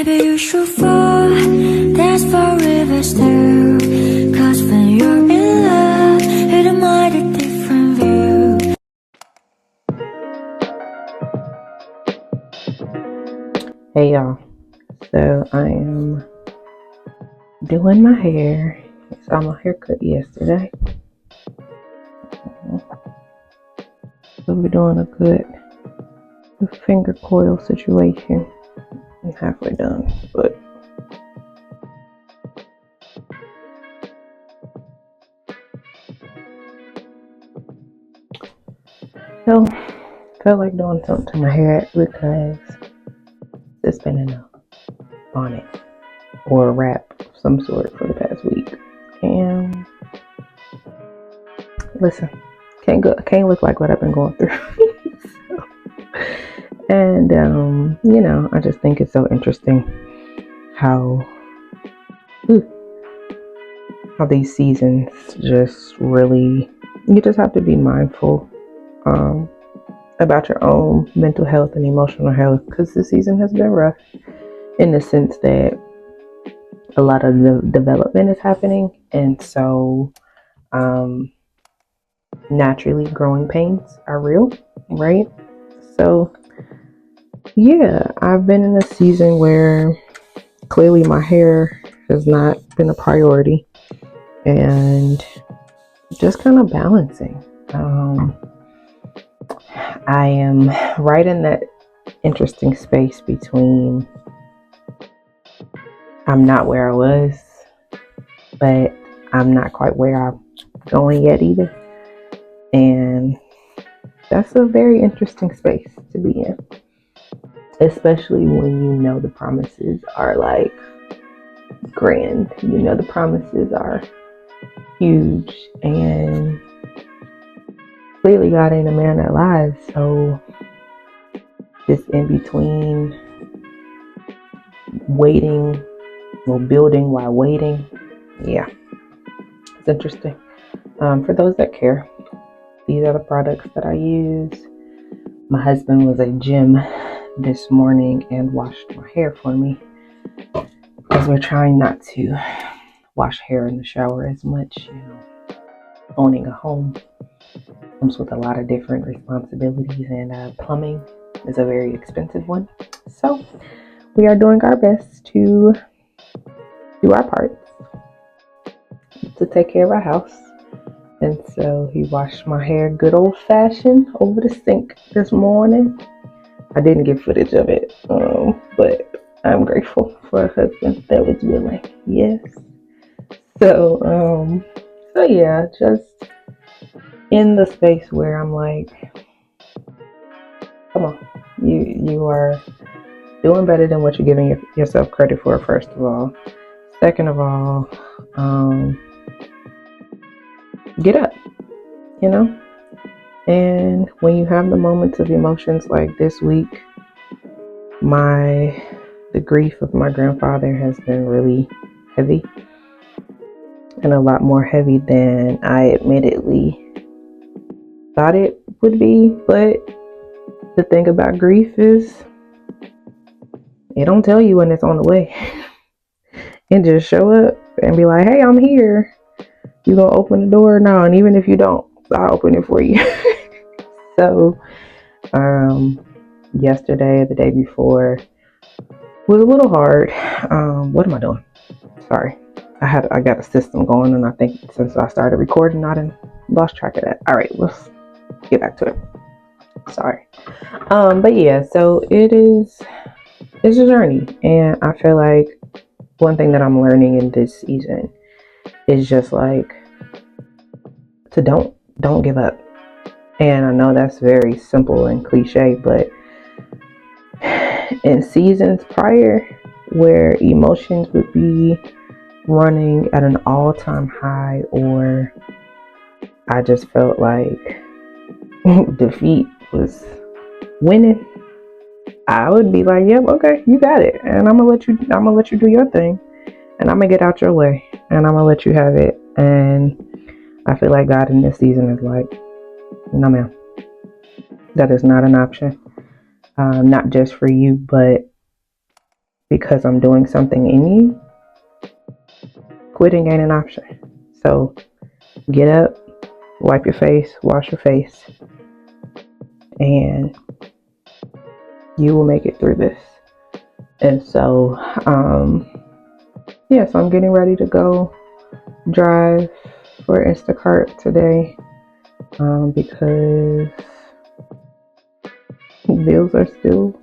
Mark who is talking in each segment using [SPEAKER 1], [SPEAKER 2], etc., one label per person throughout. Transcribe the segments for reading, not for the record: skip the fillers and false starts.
[SPEAKER 1] Maybe you should fall, dance for rivers too. Cause when you're in love, it a mighty different view.
[SPEAKER 2] Hey y'all, so I am doing my hair. I saw my haircut yesterday. So we're doing a good finger coil situation. I'm halfway done, but so felt like doing something to my hair because it's been in a bonnet or a wrap of some sort for the past week. And listen, can't look like what I've been going through. And I just think it's so interesting how these seasons just really, you just have to be mindful about your own mental health and emotional health, because this season has been rough in the sense that a lot of the development is happening, and so naturally growing pains are real, right? So yeah, I've been in a season where clearly my hair has not been a priority, and just kind of balancing. I am right in that interesting space between I'm not where I was, but I'm not quite where I'm going yet either. And that's a very interesting space to be in, especially when you know the promises are like grand, the promises are huge, and clearly God ain't a man that lies. So this in between waiting, or building while waiting, yeah, it's interesting. For those that care, these are the products that I use. My husband was at gym this morning and washed my hair for me, because we're trying not to wash hair in the shower as much. Owning a home comes with a lot of different responsibilities, and plumbing is a very expensive one. So we are doing our best to do our part to take care of our house. And so he washed my hair good old fashioned over the sink this morning. I didn't get footage of it, but I'm grateful for a husband that was willing. Yes. So yeah, just in the space where I'm like, come on, you are doing better than what you're giving yourself credit for, first of all. Second of all, get up, and when you have the moments of emotions like this week, the grief of my grandfather has been really heavy, and a lot more heavy than I admittedly thought it would be. But the thing about grief is it don't tell you when it's on the way. And just show up and be like, hey, I'm here. You gonna open the door? No. And even if you don't, I'll open it for you. So yesterday, the day before, was a little hard. What am I doing? Sorry. I got a system going, and I think since I started recording, I done lost track of that. All right, let's get back to it. Sorry. But yeah, so it's a journey, and I feel like one thing that I'm learning in this season is just like to don't give up. And I know that's very simple and cliche, but in seasons prior where emotions would be running at an all-time high, or I just felt like defeat was winning, I would be like, yep, okay, you got it, and I'm gonna let you do your thing, and I'm gonna get out your way, and I'm gonna let you have it. And I feel like God in this season is like, no ma'am, that is not an option. Not just for you, but because I'm doing something in you, quitting ain't an option. So get up, wipe your face, wash your face, and you will make it through this. And so, so I'm getting ready to go drive for Instacart today, because bills are still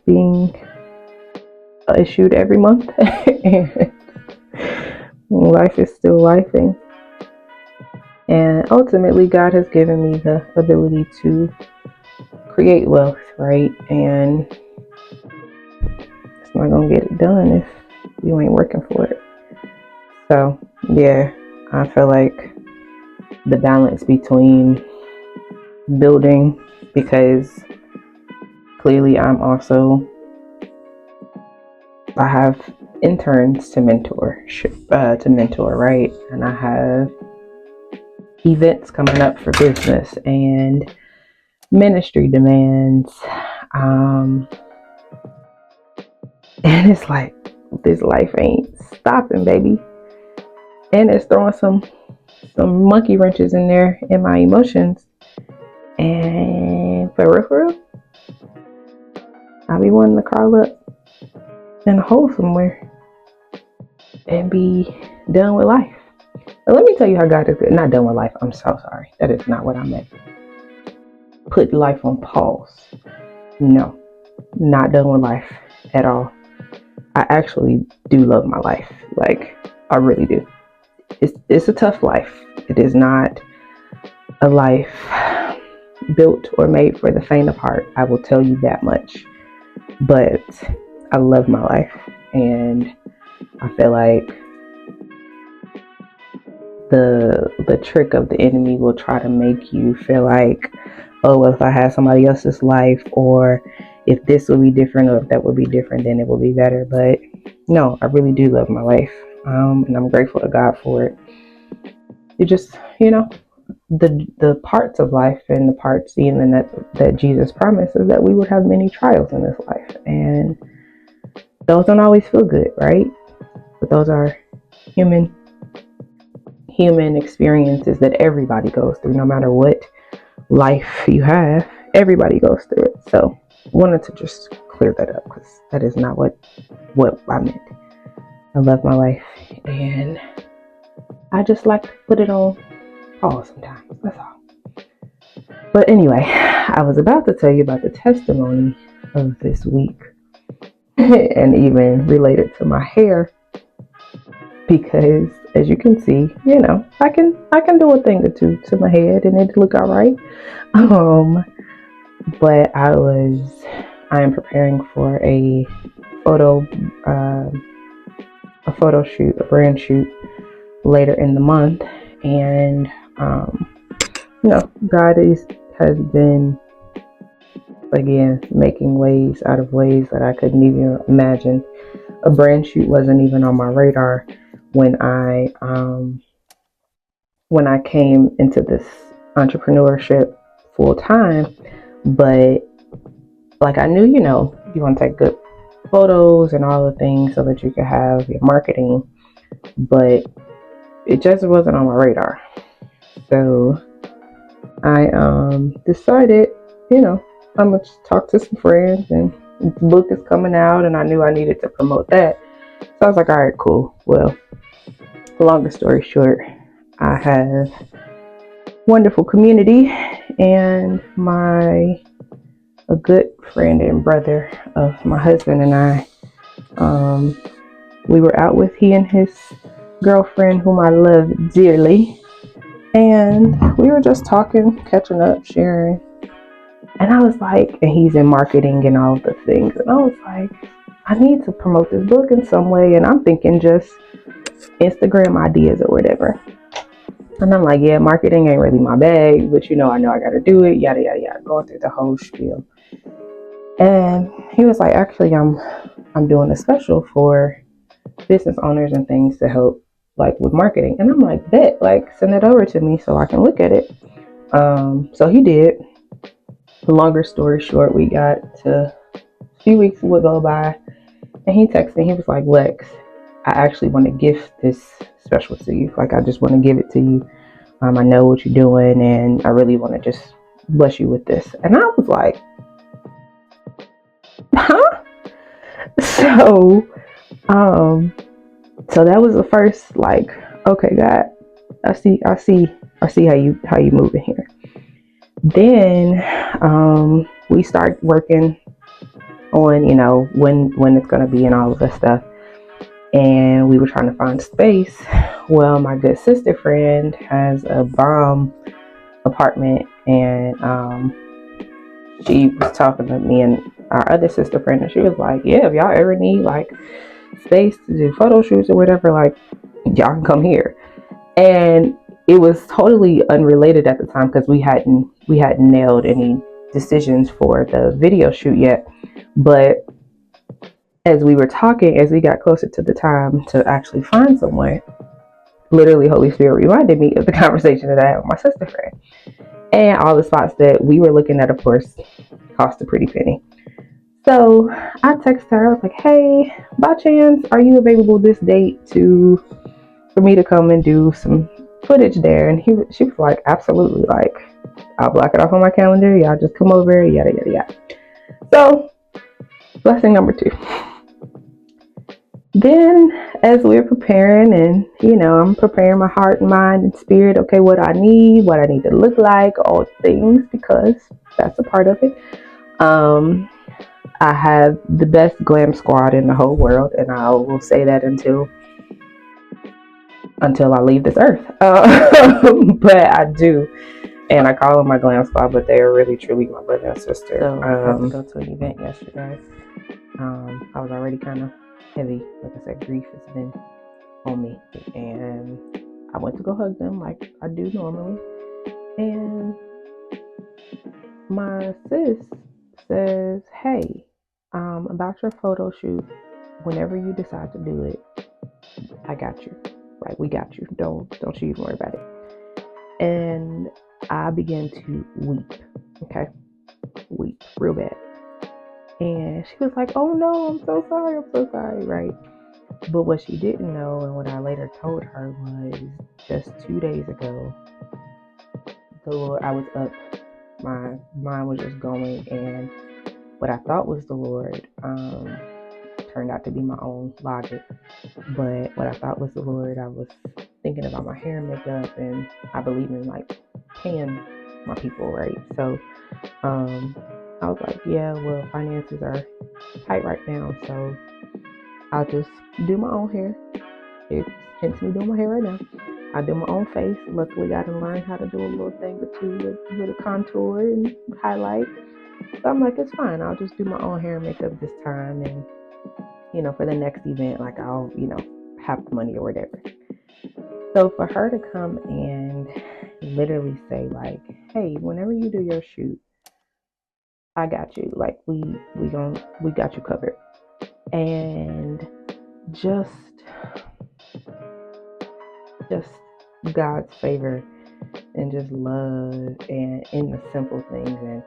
[SPEAKER 2] being issued every month and life is still lifing. And ultimately, God has given me the ability to create wealth, right? And it's not gonna get it done if you ain't working for it. So yeah, I feel like the balance between building, because clearly I have interns to mentor, right? And I have events coming up for business and ministry demands. And it's like, this life ain't stopping, baby. And it's throwing some monkey wrenches in there in my emotions. And for real, I be wanting to crawl up in a hole somewhere and be done with life. But let me tell you how God is good. Not done with life. I'm so sorry. That is not what I meant. Put life on pause. No, not done with life at all. I actually do love my life. Like, I really do. It's a tough life. It is not a life built or made for the faint of heart. I will tell you that much. But I love my life, and I feel like the trick of the enemy will try to make you feel like, oh, well, if I had somebody else's life, or if this would be different, or if that would be different, then it will be better. But no, I really do love my life, and I'm grateful to God for it. It just, the parts of life and the parts even that Jesus promised is that we would have many trials in this life, and those don't always feel good, right? But those are human experiences that everybody goes through, no matter what life you have. Everybody goes through it. So wanted to just clear that up, because that is not what I meant. I love my life, and I just like to put it on pause sometimes. That's all. But anyway, I was about to tell you about the testimony of this week and even related to my hair, because as you can see, I can do a thing or two to my head and it look all right. But I am preparing for a photo shoot, a brand shoot later in the month, and God has been, again, making ways out of ways that I couldn't even imagine. A brand shoot wasn't even on my radar when I came into this entrepreneurship full time. But like, I knew, you want to take good photos and all the things so that you could have your marketing, but it just wasn't on my radar. So I decided, I'm gonna talk to some friends, and the book is coming out, and I knew I needed to promote that. So I was like, all right, cool. Well, longer story short, I have wonderful community, and a good friend and brother of my husband and I, we were out with he and his girlfriend, whom I love dearly, and we were just talking, catching up, sharing. And I was like, and he's in marketing and all the things, and I was like, I need to promote this book in some way. And I'm thinking just Instagram ideas or whatever. And I'm like, yeah, marketing ain't really my bag, but I know I got to do it, yada, yada, yada, going through the whole spiel. And he was like, actually, I'm doing a special for business owners and things to help, like, with marketing. And I'm like, bet, like, send it over to me so I can look at it. So he did. Longer story short, we got to a few weeks would go by, And he texted me, he was like, Lex, I actually want to gift this special to you. Like, I just want to give it to you. I know what you're doing, and I really want to just bless you with this. And I was like, huh? So, so that was the first, like, okay, God, I see how you moving here. Then, we start working on, when it's gonna be and all of that stuff. And we were trying to find space. Well, my good sister friend has a bomb apartment, and she was talking to me and our other sister friend, and she was like, yeah, if y'all ever need like space to do photo shoots or whatever, like, y'all can come here. And it was totally unrelated at the time because we hadn't nailed any decisions for the video shoot yet. But as we were talking, as we got closer to the time to actually find someone, literally Holy Spirit reminded me of the conversation that I had with my sister friend. And all the spots that we were looking at, of course, cost a pretty penny. So I texted her, I was like, hey, by chance, are you available this date for me to come and do some footage there? And she was like, absolutely, like, I'll block it off on my calendar, y'all just come over, yada yada yada. So blessing number 2. Then as we're preparing, and I'm preparing my heart and mind and spirit, okay, what I need to look like, all things, because that's a part of it. I have the best glam squad in the whole world, and I will say that until I leave this earth. But I do, and I call them my glam squad, but they are really truly my brother and sister. So I had to go to an event yesterday. I was already kind of heavy. Like I said, grief has been on me, and I went to go hug them like I do normally. And my sis says, hey, about your photo shoot, whenever you decide to do it, I got you. Like, we got you. Don't you even worry about it. And I began to weep. Okay, weep real bad. And she was like, oh no, I'm so sorry, right? But what she didn't know, and what I later told her, was just 2 days ago, the Lord, I was up, my mind was just going, and what I thought was the Lord turned out to be my own logic. But what I thought was the Lord, I was thinking about my hair and makeup, and I believe in like paying my people, right? So I was like, yeah, well, finances are tight right now, so I'll just do my own hair. It's hence me doing my hair right now. I do my own face. Luckily, I done learned how to do a little thing or two with a contour and highlight. So I'm like, it's fine. I'll just do my own hair and makeup this time, and for the next event, like, I'll have the money or whatever. So for her to come and literally say, like, hey, whenever you do your shoot, I got you. Like, we got you covered. And just God's favor and just love, and in the simple things. And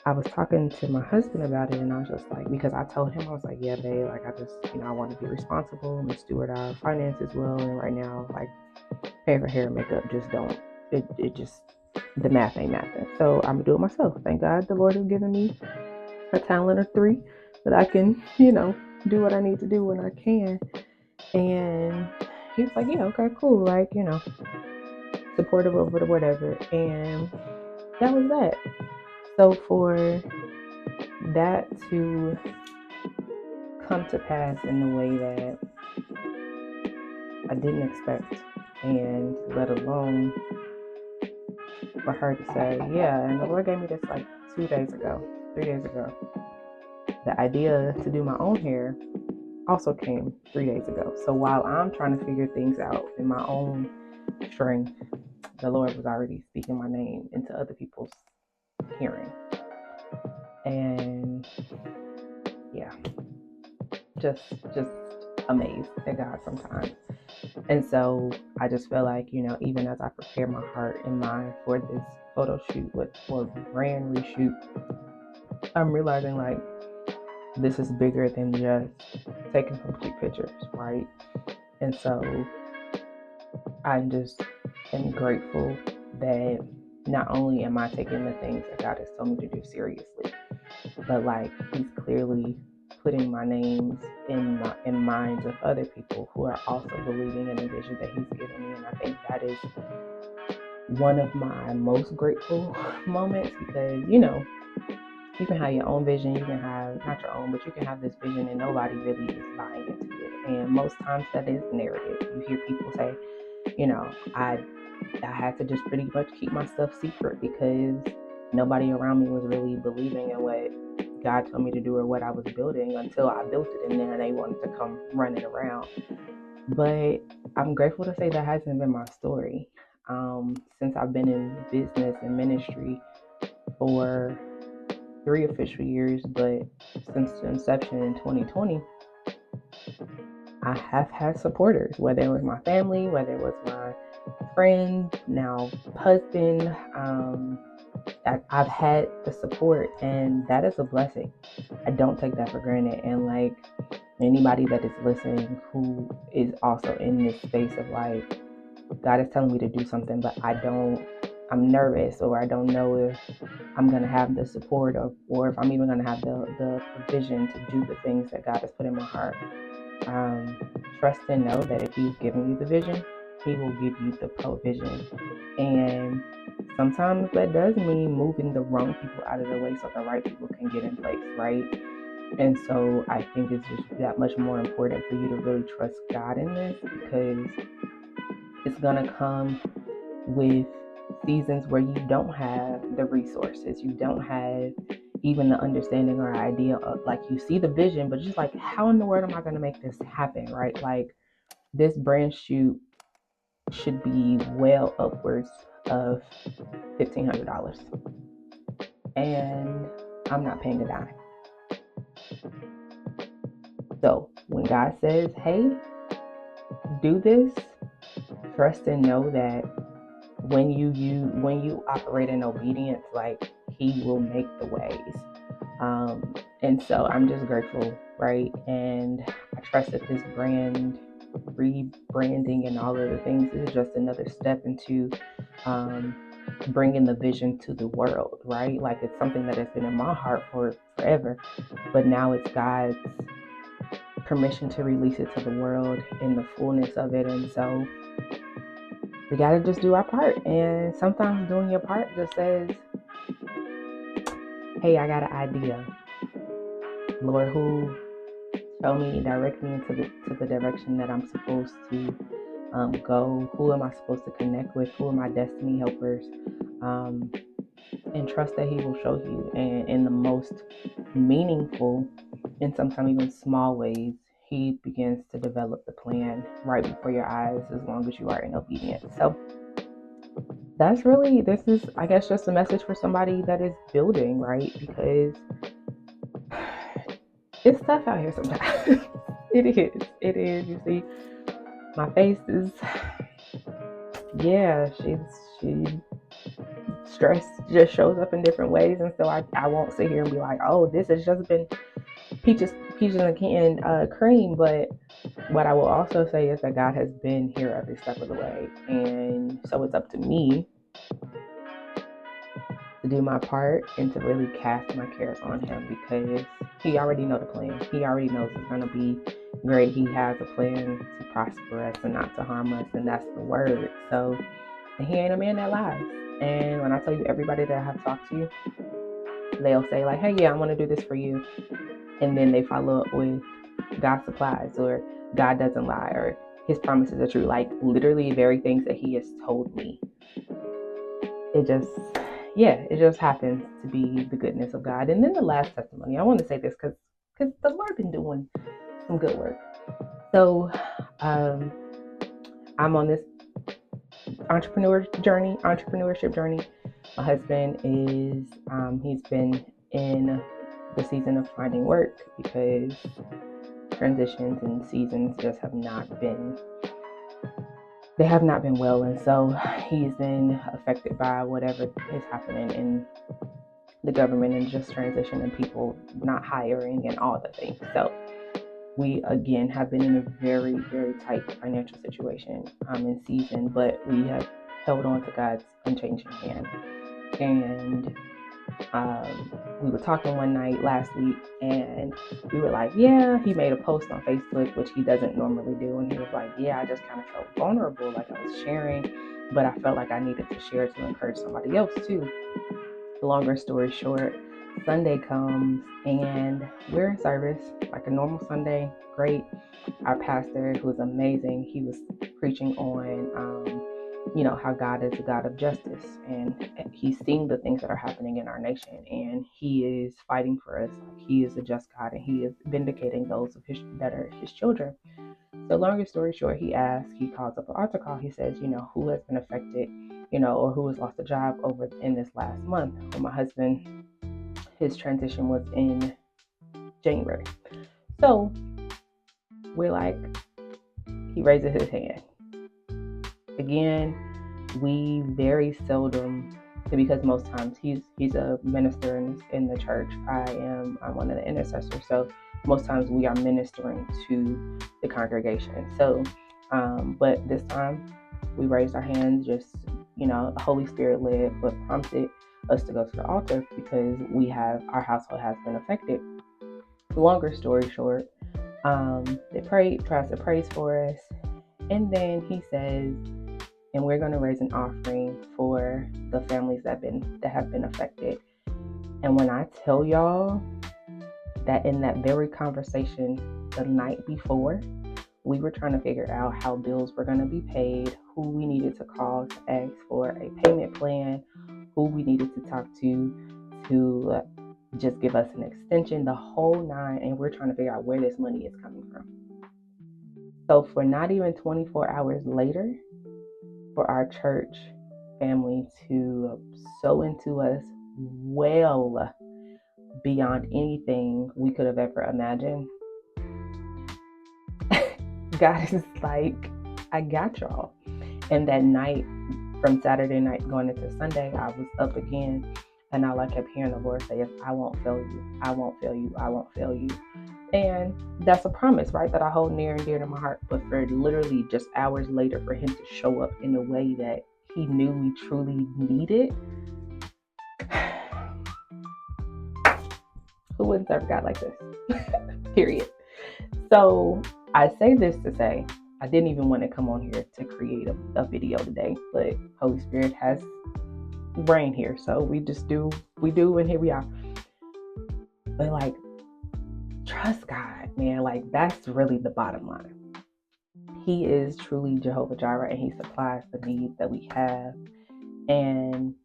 [SPEAKER 2] I was talking to my husband about it, and I was just like, because I told him, I was like, yeah, babe, like, I just, I want to be responsible and steward our finances well. And right now, like, paying for hair and makeup just don't, it just, the math ain't mathing. So I'm gonna do it myself. Thank God the Lord has given me a talent or 3 that I can, do what I need to do when I can. And he was like, yeah, okay, cool. Like, supportive of it or whatever. And that was that. So for that to come to pass in the way that I didn't expect, and let alone for her to say, yeah, and the Lord gave me this like 3 days ago. The idea to do my own hair also came 3 days ago. So while I'm trying to figure things out in my own strength, the Lord was already speaking my name into other people's hearing. And yeah, just amazed at God sometimes. And so I just feel like, even as I prepare my heart and mind for this photo shoot, for brand reshoot, I'm realizing, like, this is bigger than just taking some cute pictures, right? And so I just am grateful that not only am I taking the things that God has told me to do seriously, but like He's clearly putting my names in minds of other people who are also believing in the vision that He's given me. And I think that is one of my most grateful moments, because you can have your own vision, you can have not your own, but you can have this vision and nobody really is buying into it. And most times that is the narrative. You hear people say, I had to just pretty much keep my stuff secret because nobody around me was really believing in what God told me to do or what I was building until I built it, and then they wanted to come running around. But I'm grateful to say that hasn't been my story. Since I've been in business and ministry for 3 official years, but since the inception in 2020, I have had supporters, whether it was my family, whether it was my friend, now husband. I've had the support, and that is a blessing. I don't take that for granted. And like anybody that is listening who is also in this space of like, God is telling me to do something, but I'm nervous, or I don't know if I'm going to have the support or if I'm even going to have the provision to do the things that God has put in my heart. Trust and know that if He's giving you the vision, He will give you the provision. And sometimes that does mean moving the wrong people out of the way so the right people can get in place, right? And so I think it's just that much more important for you to really trust God in this, because it's going to come with seasons where you don't have the resources, you don't have even the understanding or idea of, like, you see the vision, but just like, how in the world am I going to make this happen, right? Like, this brand shoot should be well upwards of $1,500, and I'm not paying a dime. So when God says, hey, do this, trust and know that when you operate in obedience, like, He will make the ways. And so I'm just grateful, right? And I trust that this brand rebranding and all of the things is just another step into bringing the vision to the world, right? Like, it's something that has been in my heart for forever, but now it's God's permission to release it to the world in the fullness of it. And so we got to just do our part. And sometimes doing your part just says, hey, I got an idea. Lord, who show me, direct me into the direction that I'm supposed to go. Who am I supposed to connect with? Who are my destiny helpers? And trust that He will show you. And in the most meaningful and sometimes even small ways, He begins to develop the plan right before your eyes, as long as you are in obedience. So this is, I guess, just a message for somebody that is building, right? Because it's tough out here sometimes. It is. You see, my face is, she stress just shows up in different ways. And so I won't sit here and be like, oh, this has just been peaches and can cream. But what I will also say is that God has been here every step of the way. And so it's up to me to do my part and to really cast my cares on Him, because He already knows the plan. He already knows it's going to be great. He has a plan to prosper us and not to harm us, and that's the word. So, and He ain't a man that lies. And when I tell you, everybody that I have talked to, they'll say like, hey, yeah, I want to do this for you. And then they follow up with, God supplies, or God doesn't lie, or His promises are true. Like, literally very things that He has told me. It just happens to be the goodness of God. And then the last testimony, I want to say this because the Lord been doing some good work. So I'm on this entrepreneurship journey. My husband is he's been in the season of finding work, because transitions and seasons just have not been well, and so he's been affected by whatever is happening in the government and just transition and people not hiring and all the things. So we again have been in a very, very tight financial situation in season, but we have held on to God's unchanging hand. And we were talking one night last week, and we were like, yeah, he made a post on Facebook, which he doesn't normally do. And he was like, yeah, I just kind of felt vulnerable, like I was sharing, but I felt like I needed to share to encourage somebody else too. Longer story short, Sunday comes and we're in service like a normal Sunday. Great. Our pastor, who was amazing, he was preaching on, how God is a God of justice, and he's seeing the things that are happening in our nation, and he is fighting for us. Like, he is a just God, and he is vindicating those of that are his children. So longer story short, he calls up an altar call. He says, who has been affected, or who has lost a job over in this last month. Well, my husband, his transition was in January. So we're like, he raises his hand. Again, we very seldom, because most times he's a minister in the church. I'm one of the intercessors. So most times we are ministering to the congregation. So, but this time we raised our hands, just, Holy Spirit led, but prompted us to go to the altar because our household has been affected. Longer story short, they tries to praise for us. And then he says, and we're going to raise an offering for the families that have been affected. And when I tell y'all that in that very conversation the night before, we were trying to figure out how bills were going to be paid, who we needed to call to ask for a payment plan, who we needed to talk to just give us an extension, the whole nine. And we're trying to figure out where this money is coming from. So for not even 24 hours later, for our church family to sow into us well beyond anything we could have ever imagined, God is like, I got y'all. And that night, from Saturday night going into Sunday, I was up again, and all I kept hearing the Lord say is, I won't fail you, I won't fail you, I won't fail you. And that's a promise, right, that I hold near and dear to my heart. But for literally just hours later, for him to show up in a way that he knew we truly needed, who wouldn't serve God like this? Period. So I say this to say, I didn't even want to come on here to create a video today, but Holy Spirit has brain here. So we do, and here we are. But like, trust God, man. Like, that's really the bottom line. He is truly Jehovah Jireh, and he supplies the needs that we have. And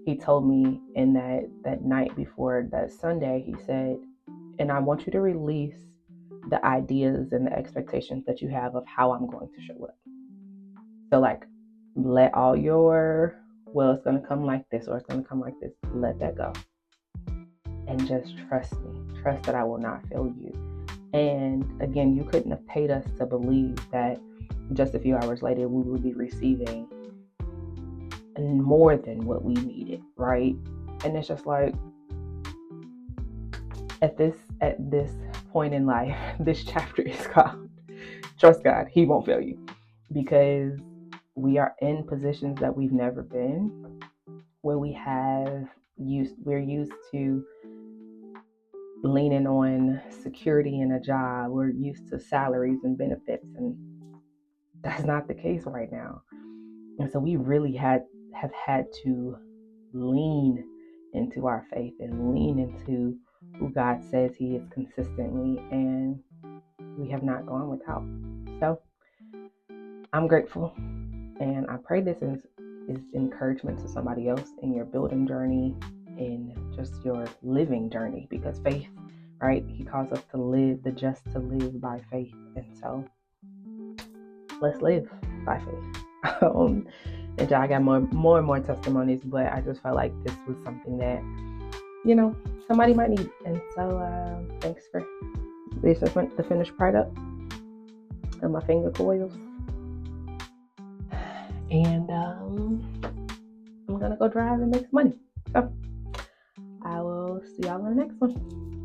[SPEAKER 2] he told me in that night before that Sunday, he said, and I want you to release the ideas and the expectations that you have of how I'm going to show up. So like, let all your, well, it's going to come like this, or it's going to come like this, let that go. And just trust me. Trust that I will not fail you. And again, you couldn't have paid us to believe that just a few hours later we would be receiving more than what we needed, right? And it's just like, at this point in life, this chapter is called Trust God, he won't fail you. Because we are in positions that we've never been, where we're used to leaning on security in a job. We're used to salaries and benefits, and that's not the case right now. And so we really have had to lean into our faith and lean into who God says he is consistently, and we have not gone without. So I'm grateful, and I pray this is encouragement to somebody else in your building journey, in just your living journey, because faith, right? He calls us to live, the just to live by faith. And so let's live by faith. And I got more and more testimonies, but I just felt like this was something that, somebody might need. And so thanks for this is the finished product of my finger coils. And I'm gonna go drive and make some money. So I will see y'all in the next one.